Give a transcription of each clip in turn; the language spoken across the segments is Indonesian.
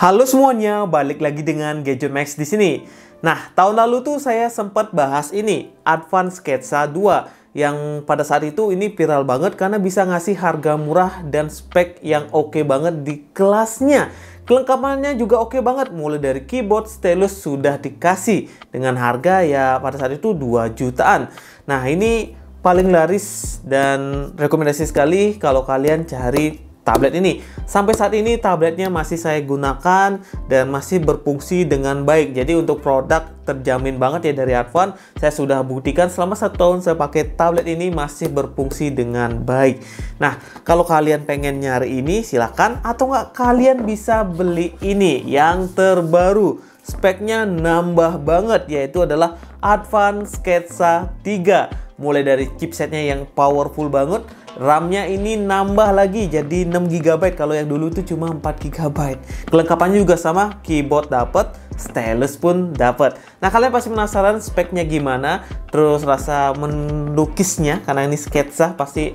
Halo semuanya, balik lagi dengan Gadget Max di sini. Nah, tahun lalu tuh saya sempat bahas ini, Advan Sketsa 2, yang pada saat itu ini viral banget karena bisa ngasih harga murah dan spek yang oke banget di kelasnya. Kelengkapannya juga oke banget, mulai dari keyboard, stylus sudah dikasih dengan harga ya pada saat itu 2 jutaan. Nah, ini paling laris dan rekomendasi sekali kalau kalian cari tablet ini. Sampai saat ini tabletnya masih saya gunakan dan masih berfungsi dengan baik. Jadi untuk produk terjamin banget ya dari Advan. Saya sudah buktikan selama 1 tahun saya pakai tablet ini masih berfungsi dengan baik. Nah, kalau kalian pengen nyari ini silahkan, atau nggak kalian bisa beli ini yang terbaru. Speknya nambah banget, yaitu adalah Advan Sketsa 3. Mulai dari chipsetnya yang powerful banget, RAM-nya ini nambah lagi jadi 6 GB. Kalau yang dulu itu cuma 4 GB. Kelengkapannya juga sama, keyboard dapat, stylus pun dapat. Nah, kalian pasti penasaran speknya gimana, terus rasa melukisnya karena ini sketsa pasti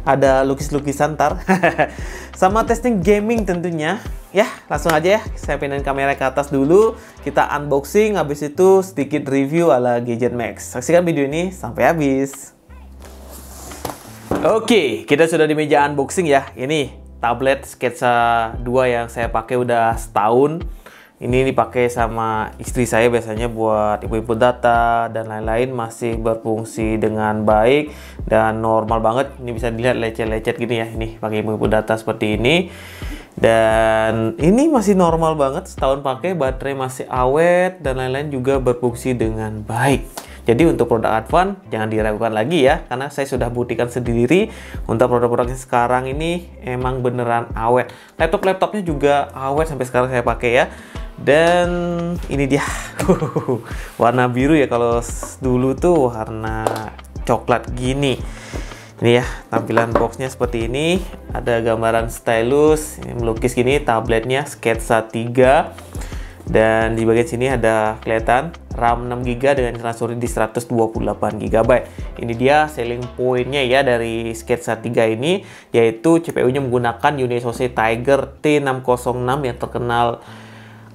ada lukis-lukisan ntar. Sama testing gaming tentunya. Ya, langsung aja ya, saya pindahin kamera ke atas dulu. Kita unboxing, habis itu sedikit review ala Gadget Max. Saksikan video ini sampai habis. Oke, kita sudah di meja unboxing ya. Ini tablet Sketsa 2 yang saya pakai udah setahun. Ini dipakai sama istri saya biasanya buat input data dan lain-lain, masih berfungsi dengan baik dan normal banget. Ini bisa dilihat lecet-lecet gini ya. Ini pakai input data seperti ini. Dan ini masih normal banget, setahun pakai, baterai masih awet dan lain-lain juga berfungsi dengan baik. Jadi untuk produk Advan jangan diragukan lagi ya, karena saya sudah buktikan sendiri untuk produk-produknya sekarang ini emang beneran awet. Laptopnya juga awet sampai sekarang saya pakai ya. Dan ini dia warna biru ya, kalau dulu tuh warna coklat gini. Ini ya tampilan boxnya seperti ini, ada gambaran stylus, ini melukis gini, tabletnya Sketsa 3. Dan di bagian sini ada kelihatan RAM 6 GB dengan internal storage di 128 GB. Ini dia selling pointnya ya dari Sketsa 3 ini, yaitu CPU-nya menggunakan Unisoc Tiger T606 yang terkenal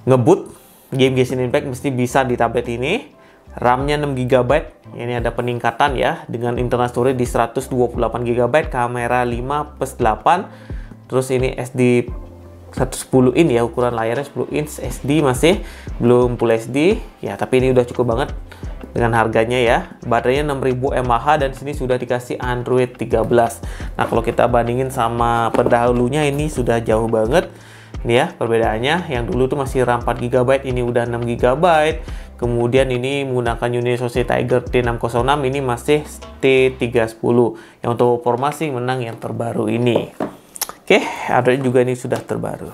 ngebut game Genshin Impact mesti bisa di tablet ini. RAM-nya 6 GB. Ini ada peningkatan ya dengan internal storage di 128 GB, kamera 5+8. Terus ini SD 110 in ya, ukuran layarnya 10 inch, SD masih belum Full HD ya, tapi ini udah cukup banget dengan harganya ya. Baterainya 6000 mAh dan sini sudah dikasih Android 13. Nah, kalau kita bandingin sama pendahulunya ini sudah jauh banget. Ini ya perbedaannya, yang dulu tuh masih RAM 4 GB, ini udah 6 GB. Kemudian ini menggunakan Unisoc Tiger T606, ini masih T310. Yang untuk formasi menang yang terbaru ini. Oke, Android juga ini sudah terbaru.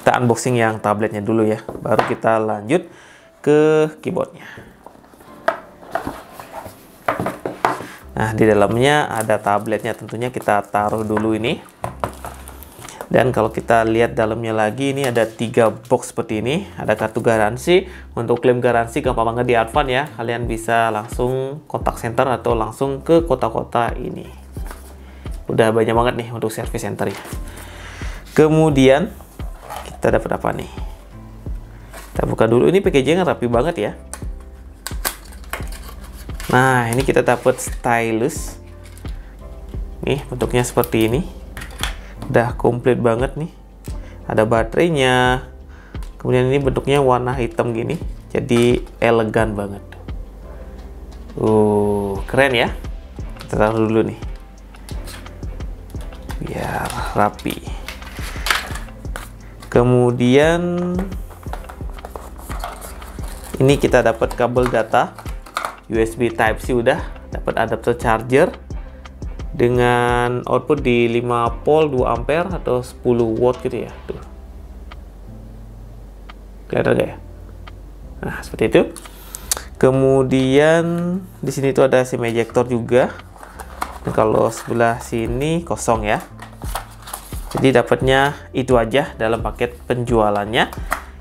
Kita unboxing yang tabletnya dulu ya, baru kita lanjut ke keyboardnya. Nah, di dalamnya ada tabletnya, tentunya kita taruh dulu ini. Dan kalau kita lihat dalamnya lagi, ini ada 3 box seperti ini. Ada kartu garansi. Untuk klaim garansi gampang banget di Advan ya. Kalian bisa langsung kontak center atau langsung ke kota-kota ini. Udah banyak banget nih untuk service center ya. Kemudian kita dapat apa nih? Kita buka dulu, ini packagingnya rapi banget ya. Nah, ini kita dapat stylus. Nih bentuknya seperti ini. Udah komplit banget nih. Ada baterainya. Kemudian ini bentuknya warna hitam gini. Jadi elegan banget. Keren ya. Kita taruh dulu nih, biar rapi. Kemudian ini kita dapat kabel data USB Type-C, udah dapat adapter charger dengan output di 5 volt 2 ampere atau 10 watt gitu ya. Tuh. Kelihatan gak ya? Nah, seperti itu. Kemudian di sini tuh ada SIM ejector juga. Dan kalau sebelah sini kosong ya. Jadi dapatnya itu aja dalam paket penjualannya.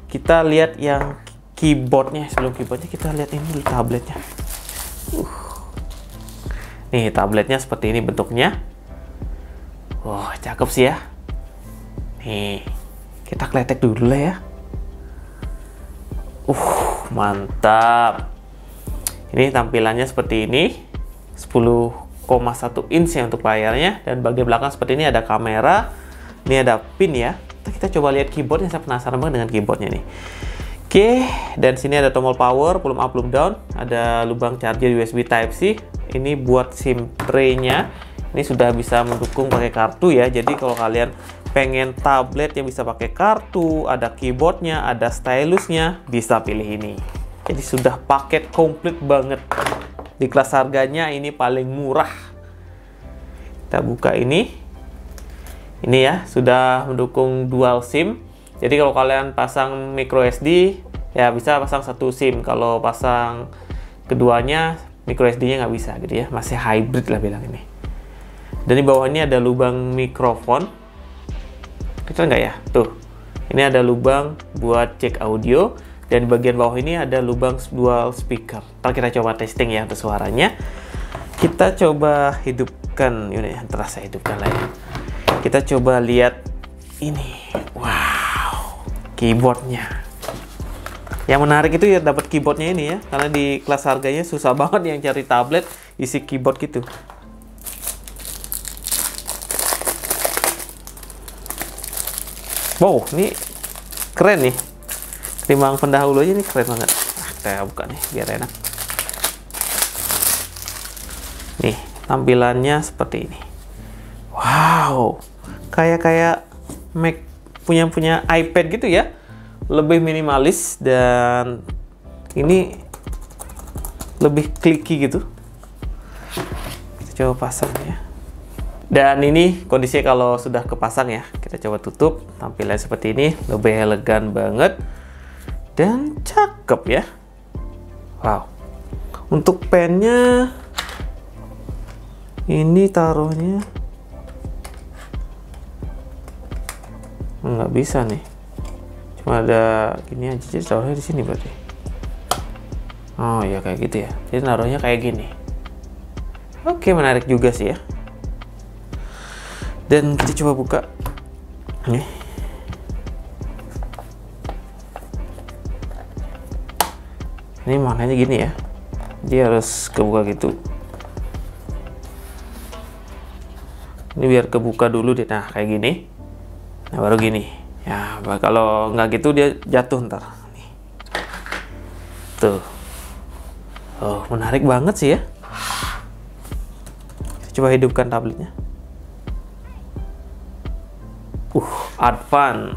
Kita lihat yang keyboardnya. Sebelum keyboardnya kita lihat ini dulu tabletnya. Nih tabletnya seperti ini bentuknya. Cakep sih ya. Nih Kita kletek dulu lah ya. Mantap. Ini tampilannya seperti ini. 10,1 inch ya untuk layarnya. Dan bagian belakang seperti ini ada kamera. Ini ada pin ya. Kita coba lihat keyboardnya. Saya penasaran banget dengan keyboardnya nih. Oke, dan sini ada tombol power, volume up, volume down. Ada lubang charger USB Type-C. Ini buat SIM tray-nya. Ini sudah bisa mendukung pakai kartu ya. Jadi kalau kalian pengen tablet yang bisa pakai kartu, ada keyboardnya, ada stylusnya, bisa pilih ini. Jadi sudah paket komplit banget. Di kelas harganya ini paling murah. Kita buka ini. Ini ya, sudah mendukung dual SIM. Jadi kalau kalian pasang micro SD, ya bisa pasang satu SIM. Kalau pasang keduanya, micro SD-nya nggak bisa gitu ya. Masih hybrid lah bilang ini. Dan di bawah ini ada lubang mikrofon. Kecil nggak ya? Tuh. Ini ada lubang buat cek audio. Dan di bagian bawah ini ada lubang dual speaker. Ntar kita coba testing ya untuk suaranya. Kita coba hidupkan. Ini terasa hidupkan lah ya. Kita coba lihat ini. Wow. Keyboardnya. Yang menarik itu ya dapat keyboardnya ini ya. Karena di kelas harganya susah banget yang cari tablet isi keyboard gitu. Wow, ini keren nih. Ketimbang pendahulu aja ini keren banget. Saya buka nih biar enak. Nih, tampilannya seperti ini. Wow, kayak Mac punya iPad gitu ya. Lebih minimalis dan ini lebih clicky gitu. Kita coba pasang ya. Dan ini kondisinya kalau sudah kepasang ya. Kita coba tutup. Tampilannya seperti ini. Lebih elegan banget. Dan cakep ya. Wow. Untuk pennya. Ini taruhnya. Nggak bisa nih. Cuma ada gini aja. Jadi taruhnya di sini berarti. Oh ya kayak gitu ya. Jadi naruhnya kayak gini. Oke, menarik juga sih ya. Dan kita coba buka. Nih. Ini maknanya gini ya. Dia harus kebuka gitu. Ini biar kebuka dulu deh. Nah, kayak gini. Nah, baru gini. Ya, kalau nggak gitu dia jatuh ntar. Nih. Tuh. Oh, menarik banget sih ya. Kita coba hidupkan tabletnya. Advan.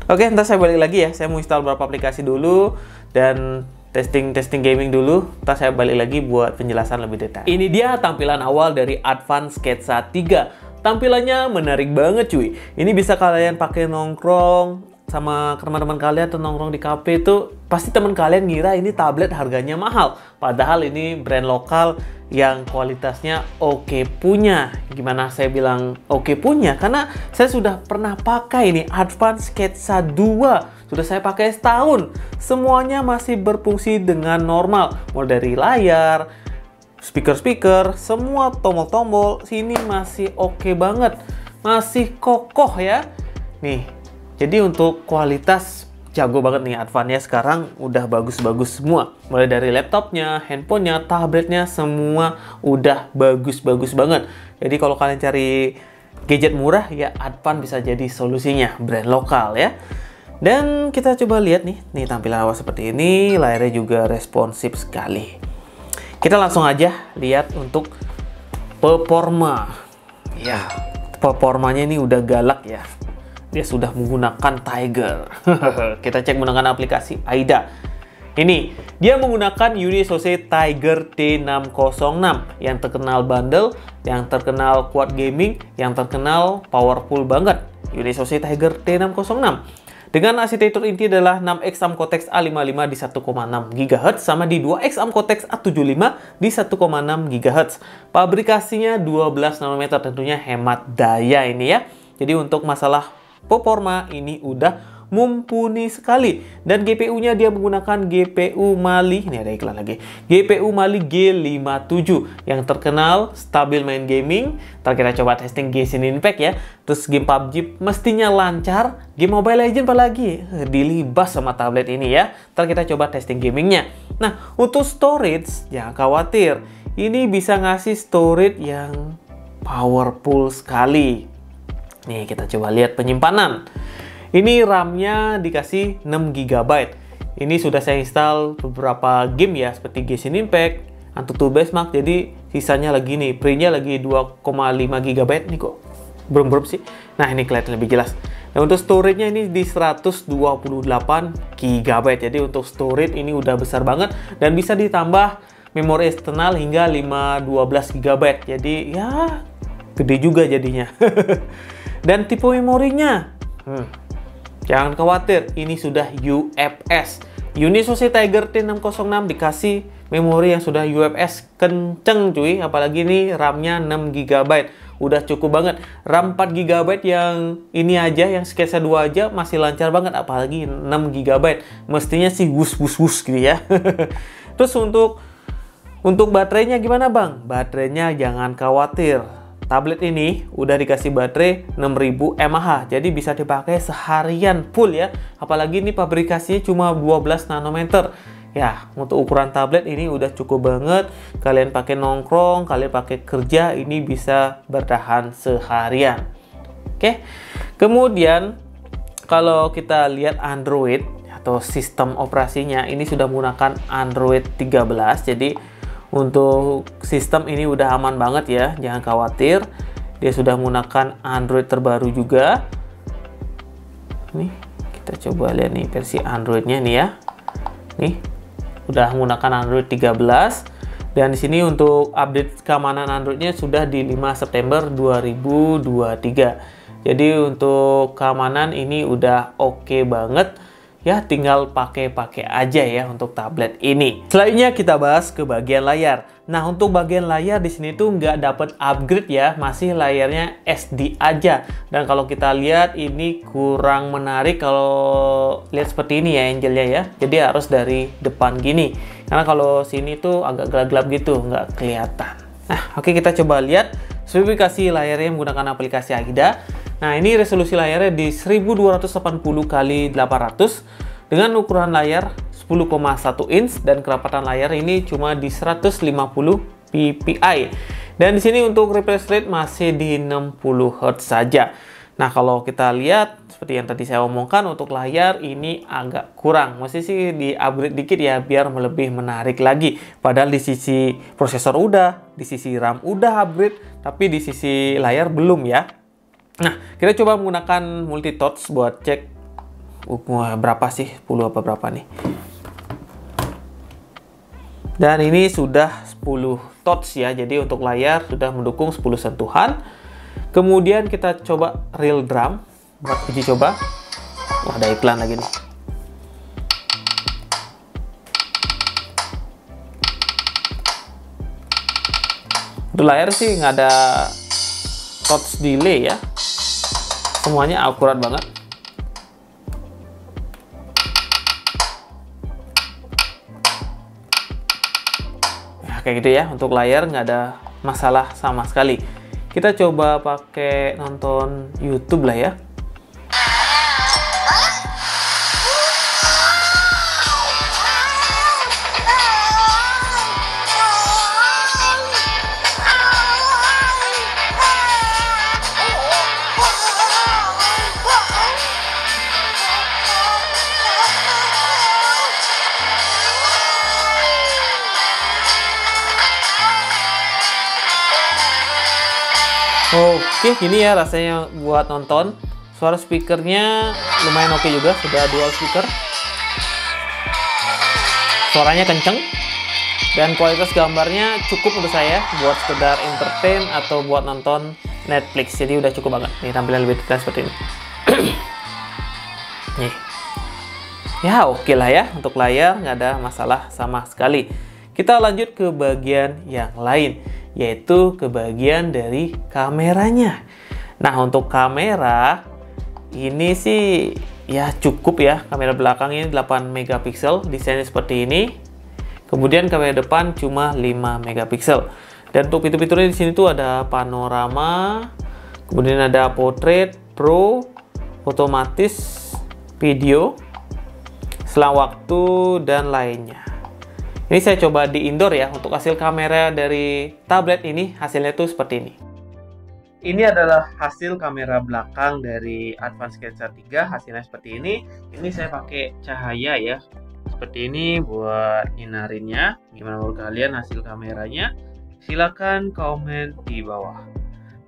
Oke, ntar saya balik lagi ya. Saya mau install beberapa aplikasi dulu dan testing gaming dulu. Ntar saya balik lagi buat penjelasan lebih detail. Ini dia tampilan awal dari Advan Sketsa 3. Tampilannya menarik banget cuy. Ini bisa kalian pakai nongkrong sama teman-teman kalian atau nongkrong di cafe itu. Pasti teman kalian ngira ini tablet harganya mahal. Padahal ini brand lokal yang kualitasnya oke punya. Gimana saya bilang oke punya? Karena saya sudah pernah pakai ini Advan Sketsa 2. Sudah saya pakai setahun. Semuanya masih berfungsi dengan normal. Mulai dari layar, speaker, semua tombol-tombol sini masih oke banget. Masih kokoh ya. Nih, jadi untuk kualitas jago banget nih Advan-nya sekarang udah bagus-bagus semua. Mulai dari laptopnya, handphonenya, tabletnya semua udah bagus-bagus banget. Jadi kalau kalian cari gadget murah ya Advan bisa jadi solusinya, brand lokal ya. Dan kita coba lihat nih tampilan awal seperti ini, layarnya juga responsif sekali. Kita langsung aja lihat untuk performa. Ya, performanya ini udah galak ya. Dia sudah menggunakan Tiger. Kita cek menggunakan aplikasi AIDA. Ini, dia menggunakan UniSoC Tiger T606 yang terkenal bandel, yang terkenal kuat gaming, yang terkenal powerful banget. UniSoC Tiger T606. Dengan arsitektur inti adalah 6X ARM Cortex A55 di 1,6 GHz sama di 2X ARM Cortex A75 di 1,6 GHz. Pabrikasinya 12 nanometer, tentunya hemat daya ini ya. Jadi untuk masalah performa ini udah mumpuni sekali. Dan GPU-nya dia menggunakan GPU Mali, ini ada iklan lagi, GPU Mali G57 yang terkenal stabil main gaming. Ntar kita coba testing Genshin Impact ya. Terus game PUBG mestinya lancar, game Mobile Legends apalagi dilibas sama tablet ini ya. Ntar kita coba testing gamingnya. Nah, untuk storage jangan khawatir, ini bisa ngasih storage yang powerful sekali. Nih, kita coba lihat penyimpanan. Ini RAM-nya dikasih 6 GB. Ini sudah saya install beberapa game ya, seperti Genshin Impact, Antutu Benchmark. Jadi sisanya lagi nih, pre-nya lagi 2,5 GB. Nih kok belum sih. Nah, ini kelihatan lebih jelas. Nah, untuk storage-nya ini di 128 GB. Jadi untuk storage ini udah besar banget dan bisa ditambah memori eksternal hingga 512 GB. Jadi ya gede juga jadinya. Dan tipe memorinya, jangan khawatir, ini sudah UFS. Unisoc Tiger T606 dikasih memori yang sudah UFS kenceng cuy. Apalagi ini RAM-nya 6 GB. Udah cukup banget. RAM 4 GB yang ini aja, yang sketsa 2 aja masih lancar banget. Apalagi 6 GB. Mestinya sih wus gitu ya. Terus untuk baterainya gimana bang? Baterainya jangan khawatir. Tablet ini udah dikasih baterai 6000 mAh, jadi bisa dipakai seharian full ya. Apalagi ini pabrikasinya cuma 12 nanometer. Ya, untuk ukuran tablet ini udah cukup banget. Kalian pakai nongkrong, kalian pakai kerja, ini bisa bertahan seharian. Oke. Kemudian kalau kita lihat Android atau sistem operasinya, ini sudah menggunakan Android 13. Jadi untuk sistem ini udah aman banget ya, jangan khawatir. Dia sudah menggunakan Android terbaru juga. Nih, kita coba lihat nih versi Androidnya nih ya. Nih, udah menggunakan Android 13. Dan di sini untuk update keamanan Androidnya sudah di 5 September 2023. Jadi untuk keamanan ini udah oke banget. Ya, tinggal pakai aja ya untuk tablet ini. Selanjutnya kita bahas ke bagian layar. Nah, untuk bagian layar di sini tuh nggak dapat upgrade ya, masih layarnya SD aja. Dan kalau kita lihat ini kurang menarik kalau lihat seperti ini ya Angelnya ya. Jadi harus dari depan gini. Karena kalau sini tuh agak gelap-gelap gitu, nggak kelihatan. Nah, oke, kita coba lihat spesifikasi layarnya menggunakan aplikasi AIDA. Nah, ini resolusi layarnya di 1280 x 800 dengan ukuran layar 10,1 inch dan kerapatan layar ini cuma di 150 ppi. Dan di sini untuk refresh rate masih di 60 Hz saja. Nah, kalau kita lihat seperti yang tadi saya omongkan, untuk layar ini agak kurang. Mesti sih di-upgrade dikit ya biar lebih menarik lagi. Padahal di sisi prosesor udah, di sisi RAM udah upgrade, tapi di sisi layar belum ya. Nah, kita coba menggunakan multi touch buat cek berapa sih, 10 apa berapa nih. Dan ini sudah 10 touch ya, jadi untuk layar sudah mendukung 10 sentuhan. Kemudian kita coba real drum buat uji coba. Wah, ada iklan lagi nih. Untuk layar sih nggak ada touch delay ya. Semuanya akurat banget. Ya, kayak gitu ya. Untuk layar nggak ada masalah sama sekali. Kita coba pakai nonton YouTube lah ya. Oke, gini ya rasanya buat nonton. Suara speakernya lumayan oke juga, sudah dual speaker. Suaranya kenceng. Dan kualitas gambarnya cukup untuk saya buat sekedar entertain atau buat nonton Netflix. Jadi udah cukup banget. Nih tampilan lebih detail seperti ini. Nih. Ya oke lah ya, untuk layar nggak ada masalah sama sekali. Kita lanjut ke bagian yang lain, yaitu ke bagian dari kameranya. Nah, untuk kamera ini sih ya cukup ya. Kamera belakang ini 8 megapiksel, desainnya seperti ini. Kemudian kamera depan cuma 5 megapiksel. Dan untuk fitur-fiturnya di sini tuh ada panorama, kemudian ada portrait, pro, otomatis, video, selang waktu, dan lainnya. Ini saya coba di indoor ya. Untuk hasil kamera dari tablet ini, hasilnya tuh seperti ini. Ini adalah hasil kamera belakang dari Advance Sketsa 3. Hasilnya seperti ini. Ini saya pakai cahaya ya, seperti ini buat nyinarinnya. Gimana menurut kalian hasil kameranya? Silahkan komen di bawah.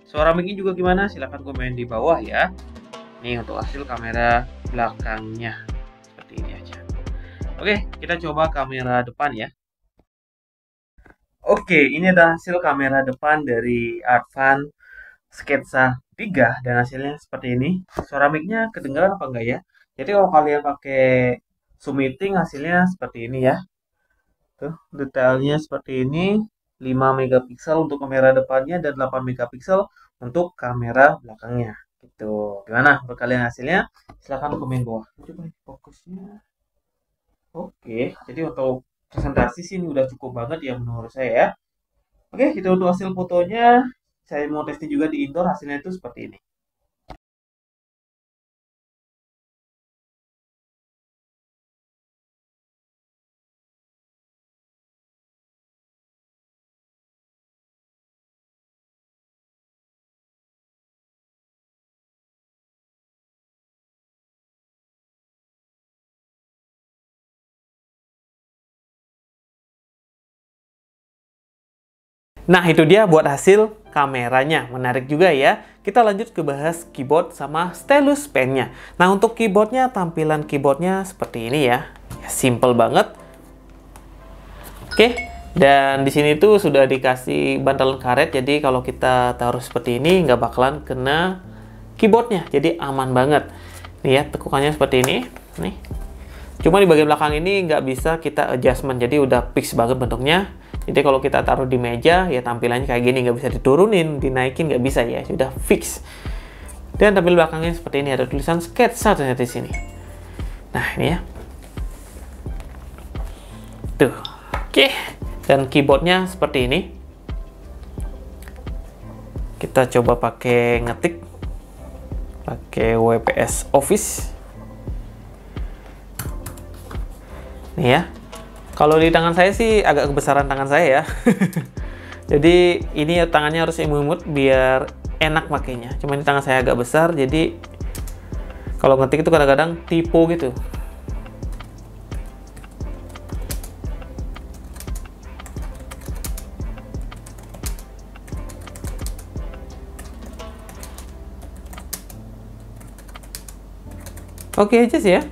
Suara mic juga gimana? Silahkan komen di bawah ya. Ini untuk hasil kamera belakangnya. Seperti ini aja. Oke, kita coba kamera depan ya. Oke, ini ada hasil kamera depan dari Advance Sketsa 3 dan hasilnya seperti ini. Suara mic-nya kedengaran apa enggak ya? Jadi kalau kalian pakai Zoom meeting hasilnya seperti ini ya. Tuh, detailnya seperti ini. 5 megapiksel untuk kamera depannya dan 8 megapiksel untuk kamera belakangnya. Gitu. Gimana menurut kalian hasilnya? Silahkan komen bawah. Coba fokusnya. Oke, jadi untuk presentasi sih ini udah cukup banget ya menurut saya ya. Oke, kita untuk hasil fotonya. Saya mau testing juga di indoor, hasilnya itu seperti ini. Nah, itu dia buat hasil kameranya. Menarik juga ya. Kita lanjut ke bahas keyboard sama stylus pen-nya. Nah, untuk keyboardnya, tampilan keyboardnya seperti ini ya. Simple banget. Oke, dan di sini tuh sudah dikasih bantalan karet. Jadi kalau kita taruh seperti ini, nggak bakalan kena keyboardnya. Jadi aman banget. Nih ya, tekukannya seperti ini. Nih. Cuma di bagian belakang ini nggak bisa kita adjustment. Jadi udah fix banget bentuknya. Jadi kalau kita taruh di meja, ya tampilannya kayak gini, nggak bisa diturunin, dinaikin nggak bisa ya, sudah fix. Dan tampil belakangnya seperti ini, ada tulisan Sketsa ternyata di sini. Nah ini ya, tuh, oke. Dan keyboardnya seperti ini. Kita coba pakai ngetik, pakai WPS Office. Nih ya. Kalau di tangan saya sih agak kebesaran tangan saya ya. Jadi ini ya tangannya harus imut biar enak makainya. Cuman di tangan saya agak besar, jadi kalau ngetik itu kadang-kadang typo gitu. Oke aja sih ya.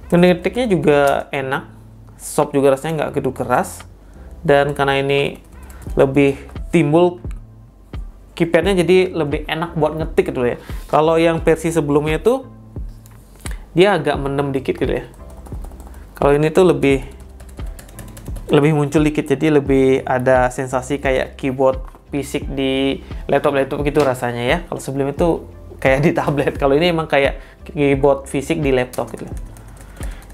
Ngetiknya juga enak. Soft juga rasanya nggak gitu keras, dan karena ini lebih timbul keypadnya jadi lebih enak buat ngetik gitu ya. Kalau yang versi sebelumnya itu dia agak mendem dikit gitu ya. Kalau ini tuh lebih muncul dikit, jadi lebih ada sensasi kayak keyboard fisik di laptop gitu rasanya ya. Kalau sebelum itu kayak di tablet, kalau ini emang kayak keyboard fisik di laptop gitu.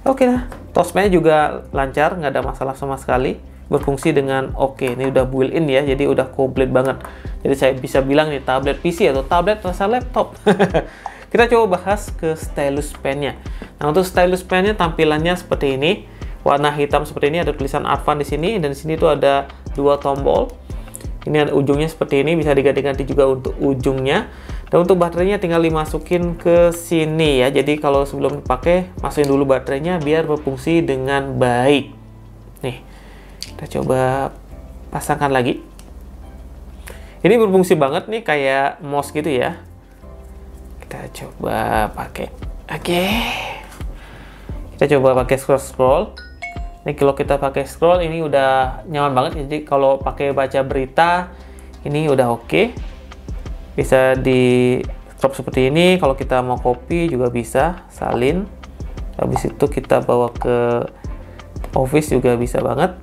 Oke lah, touchpad-nya juga lancar, nggak ada masalah sama sekali, berfungsi dengan oke. Ini udah built-in ya, jadi udah komplit banget. Jadi saya bisa bilang nih tablet PC atau tablet rasa laptop. Kita coba bahas ke stylus pen-nya. Nah, untuk stylus pen-nya tampilannya seperti ini, warna hitam seperti ini, ada tulisan Advance di sini, dan di sini tuh ada 2 tombol. Ini ada ujungnya seperti ini, bisa diganti-ganti juga untuk ujungnya. Dan untuk baterainya tinggal dimasukin ke sini ya. Jadi kalau sebelum dipakai, masukin dulu baterainya biar berfungsi dengan baik. Nih, kita coba pasangkan lagi. Ini berfungsi banget nih, kayak mouse gitu ya. Kita coba pakai. Oke. Kita coba pakai scroll. Ini kalau kita pakai scroll ini udah nyaman banget. Jadi kalau pakai baca berita ini udah oke. Bisa di crop seperti ini. Kalau kita mau copy juga bisa, salin. Habis itu kita bawa ke Office juga bisa banget.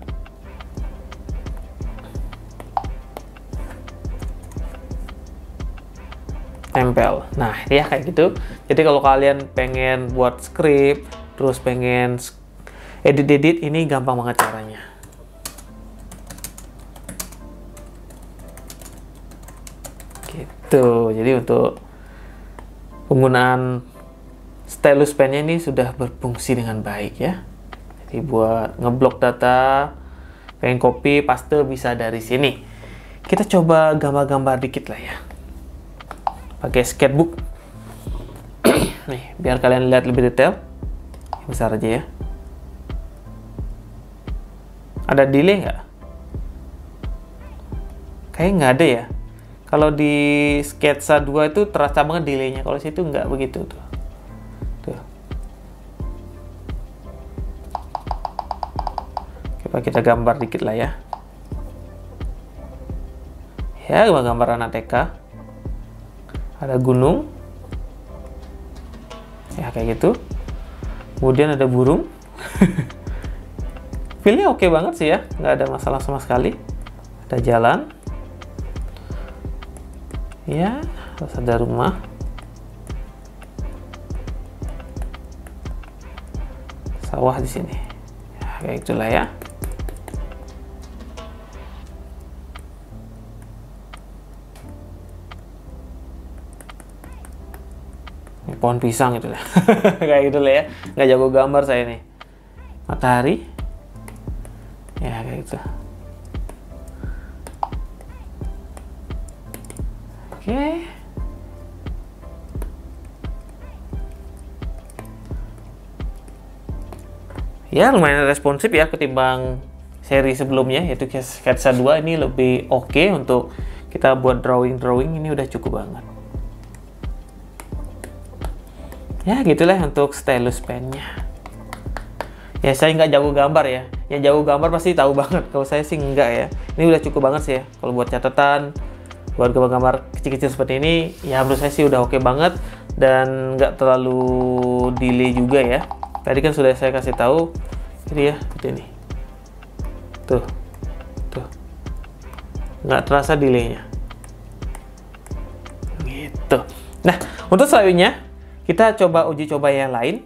tempel. Nah, ya kayak gitu. Jadi kalau kalian pengen buat script, terus pengen edit-edit, ini gampang banget caranya. Gitu. Jadi untuk penggunaan stylus pennya ini sudah berfungsi dengan baik ya. Jadi buat ngeblok data, pengen copy, paste bisa dari sini. Kita coba gambar-gambar dikit lah ya. Pakai sketchbook. Nih, biar kalian lihat lebih detail. Besar aja ya. Ada delay nggak? Kayaknya nggak ada ya. Kalau di sketsa 2 itu terasa banget delaynya. Kalau situ nggak begitu tuh. Tuh. Coba kita gambar dikit lah ya. Ya, gambar anak TK. Ada gunung. Ya, kayak gitu. Kemudian ada burung. Feelnya oke banget sih ya. Nggak ada masalah sama sekali. Ada jalan. Ya, terus ada rumah. Sawah di sini. Ya, kayak itulah ya. Pohon pisang itu lah. Kayak gitu lah ya. Nggak jago gambar saya nih. Matahari. Ya kayak gitu. Oke. Ya lumayan responsif ya ketimbang seri sebelumnya, yaitu sketsa 2. Ini lebih oke untuk kita buat drawing-drawing. Ini udah cukup banget. Ya gitulah untuk stylus pennya. Ya saya nggak jago gambar ya. Yang jago gambar pasti tahu banget. Kalau saya sih nggak ya. Ini udah cukup banget sih ya. Kalau buat catatan, buat gambar-gambar kecil-kecil seperti ini, ya menurut saya sih udah oke banget dan nggak terlalu delay juga ya. Tadi kan sudah saya kasih tahu. Ini ya, seperti ini. Tuh, tuh. Nggak terasa delaynya. Gitu. Nah, untuk selanjutnya kita coba uji coba yang lain,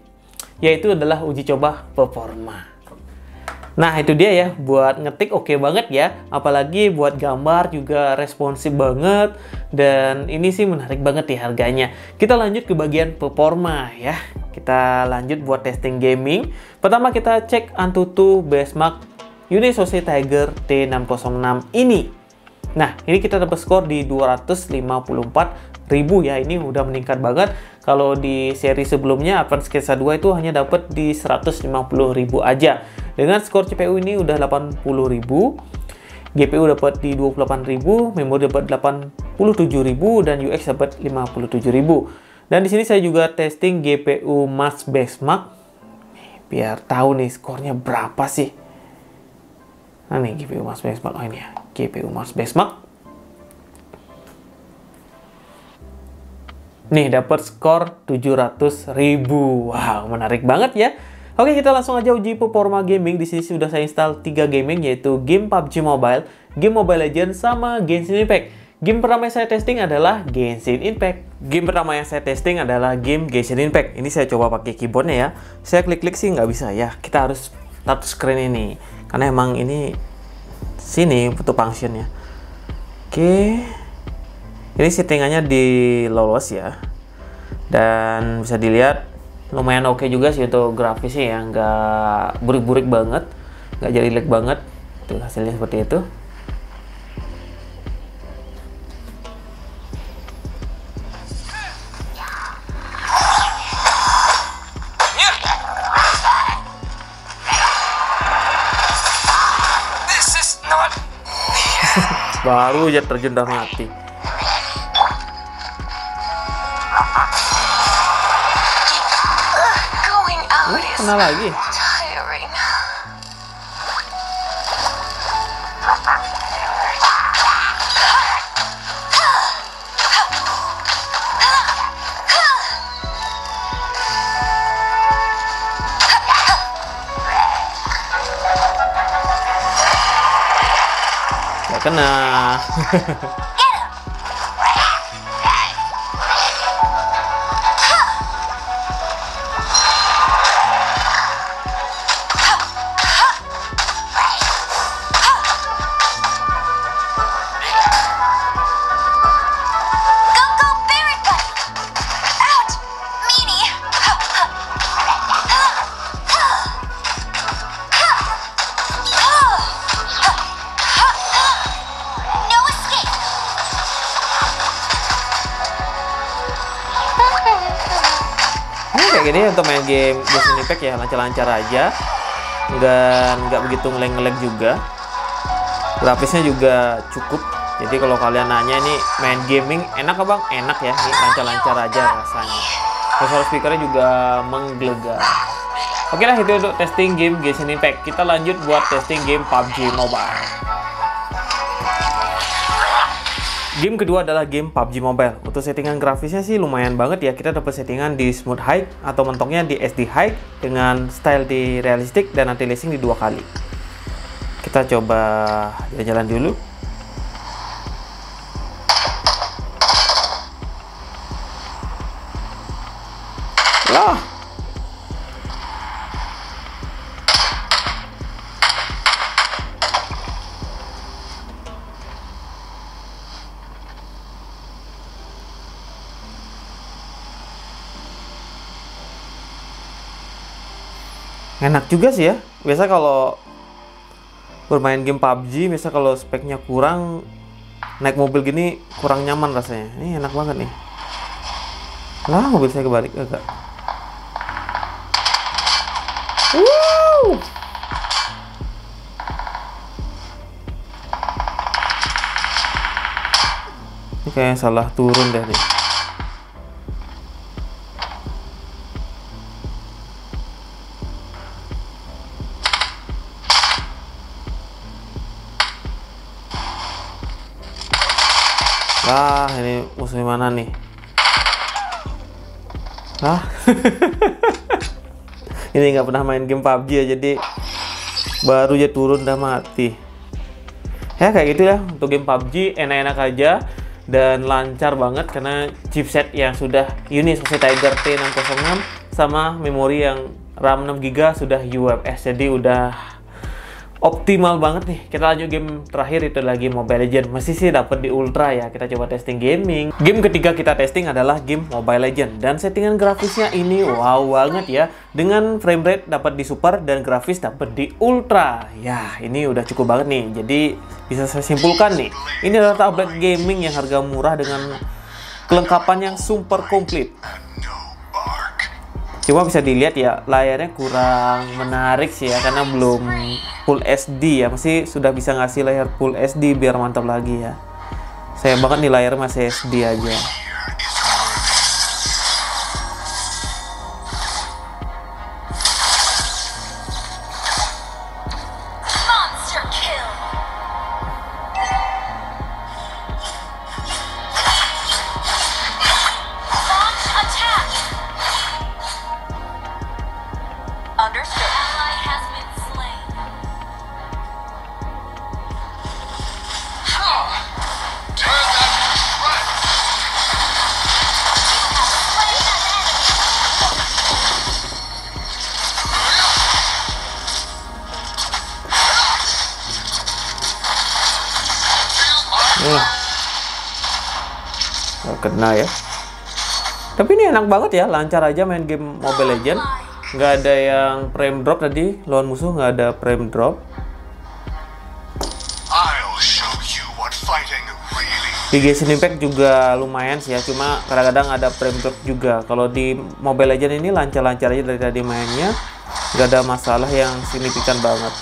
yaitu adalah uji coba performa. Nah, itu dia ya, buat ngetik oke banget ya, apalagi buat gambar juga responsif banget, dan ini sih menarik banget ya harganya. Kita lanjut ke bagian performa ya. Kita lanjut buat testing gaming. Pertama kita cek Antutu Benchmark Unisoc Tiger T606 ini. Nah, ini kita dapat skor di 254.000 ya. Ini udah meningkat banget. Kalau di seri sebelumnya Advance Sketsa 2 itu hanya dapat di 150.000 aja. Dengan skor CPU ini udah 80.000, GPU dapat di 28.000, memori dapat 87.000 dan UX dapat 57.000. Dan di sini saya juga testing GPU Mars Benchmark. Biar tahu nih skornya berapa sih. Nah nih GPU Mars Benchmark, oh ini ya, GPU Mars Benchmark. Nih dapat skor 700.000. Wow, menarik banget ya. Oke, kita langsung aja uji performa gaming. Di sini sudah saya install 3 gaming, yaitu game PUBG Mobile, game Mobile Legends, sama Genshin Impact. Game pertama yang saya testing adalah Genshin Impact. Game Ini saya coba pakai keyboardnya ya. Saya klik-klik sih nggak bisa ya. Kita harus touch screen ini, karena emang ini sini butuh functionnya. Oke. Ini settingannya di lolos ya, dan bisa dilihat lumayan oke juga sih untuk grafisnya ya, nggak burik-burik banget, nggak jadi lag banget. Tuh hasilnya seperti itu. Baru aja terjun udah mati. Kena lagi. Gak kena. kayak gini untuk main game Genshin Impact ya lancar-lancar aja, nggak begitu ngelag juga. Grafisnya juga cukup. Jadi kalau kalian nanya ini main gaming enak apa bang? Enak ya, ini lancar-lancar aja rasanya. Suara speakernya juga menggelegar. Oke lah, itu untuk testing game Genshin Impact. Kita lanjut buat testing game PUBG Mobile. Game kedua adalah game PUBG Mobile. Untuk settingan grafisnya sih lumayan banget ya. Kita dapat settingan di smooth high atau mentoknya di SD high dengan style di realistic dan anti-aliasing di 2 kali. Kita coba jalan-jalan dulu. Lah. Enak juga sih ya. Biasa kalau bermain game PUBG, biasa kalau speknya kurang, naik mobil gini kurang nyaman rasanya. Ini enak banget nih. Lah, mobil saya kebalik agak. Ini kayak salah turun deh nih. Wah, ini musuhnya mana nih? Hah? Ini nggak pernah main game PUBG ya, jadi baru aja turun udah mati. Ya kayak gitu ya, untuk game PUBG enak-enak aja dan lancar banget karena chipset yang sudah Unisoc Tiger T606 sama memori yang RAM 6GB sudah UFS, jadi udah optimal banget nih. Kita lanjut game terakhir, itu lagi Mobile Legends. Masih sih dapat di Ultra ya. Kita coba testing gaming. Game ketiga kita testing adalah game Mobile Legends dan settingan grafisnya ini wow banget ya. Dengan frame rate dapat di Super dan grafis dapat di Ultra. Ya, ini udah cukup banget nih. Jadi bisa saya simpulkan nih, ini adalah tablet gaming yang harga murah dengan kelengkapan yang super komplit. Cuma bisa dilihat ya, layarnya kurang menarik sih ya, karena belum Full SD ya. Masih sudah bisa ngasih layar Full SD biar mantap lagi ya. Sayang banget nih layar masih SD aja. Kena ya. Tapi ini enak banget ya, lancar aja main game Mobile Legends. Nggak ada yang frame drop tadi, lawan musuh nggak ada frame drop. Di Genshin Impact juga lumayan sih ya, cuma kadang-kadang ada frame drop juga. Kalau di Mobile Legends ini lancar-lancar aja dari tadi mainnya, nggak ada masalah yang signifikan banget.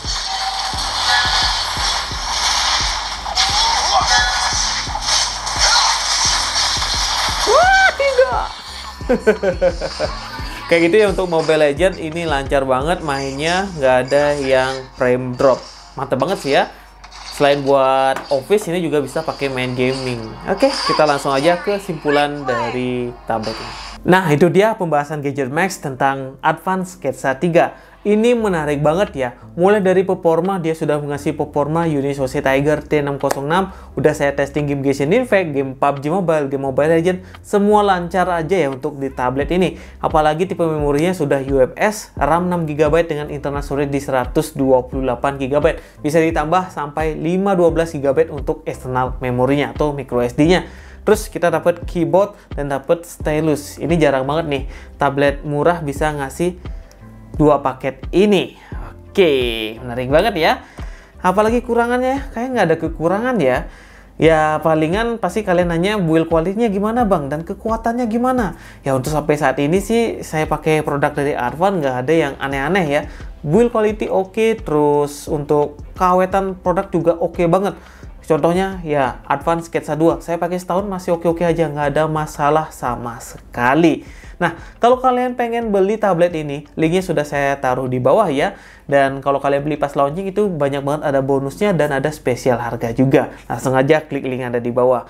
Kayak gitu ya untuk Mobile Legends, ini lancar banget mainnya, nggak ada yang frame drop. Mantap banget sih ya. Selain buat office, ini juga bisa pakai main gaming. Oke, kita langsung aja ke kesimpulan dari tablet ini. Nah, itu dia pembahasan Gadget Max tentang Advance Sketsa 3. Ini menarik banget ya. Mulai dari performa, dia sudah mengasih performa Unisoc Tiger T606. Udah saya testing game Genshin Impact, game PUBG Mobile, game Mobile Legends. Semua lancar aja ya untuk di tablet ini. Apalagi tipe memorinya sudah UFS, RAM 6GB dengan internal storage di 128GB. Bisa ditambah sampai 512GB untuk external memorinya atau micro SD-nya. Terus kita dapat keyboard dan dapat stylus. Ini jarang banget nih, tablet murah bisa ngasih 2 paket ini. Oke, menarik banget ya. Apalagi kurangannya, kayak nggak ada kekurangan ya. Ya palingan pasti kalian nanya build quality-nya gimana bang dan kekuatannya gimana. Ya untuk sampai saat ini sih saya pakai produk dari Advan nggak ada yang aneh-aneh ya. Build quality oke, terus untuk keawetan produk juga oke banget. Contohnya ya Advan Sketsa 2 saya pakai setahun masih oke-oke aja, nggak ada masalah sama sekali. Nah, kalau kalian pengen beli tablet ini, linknya sudah saya taruh di bawah ya. Dan kalau kalian beli pas launching itu banyak banget ada bonusnya dan ada spesial harga juga. Langsung aja klik link yang ada di bawah.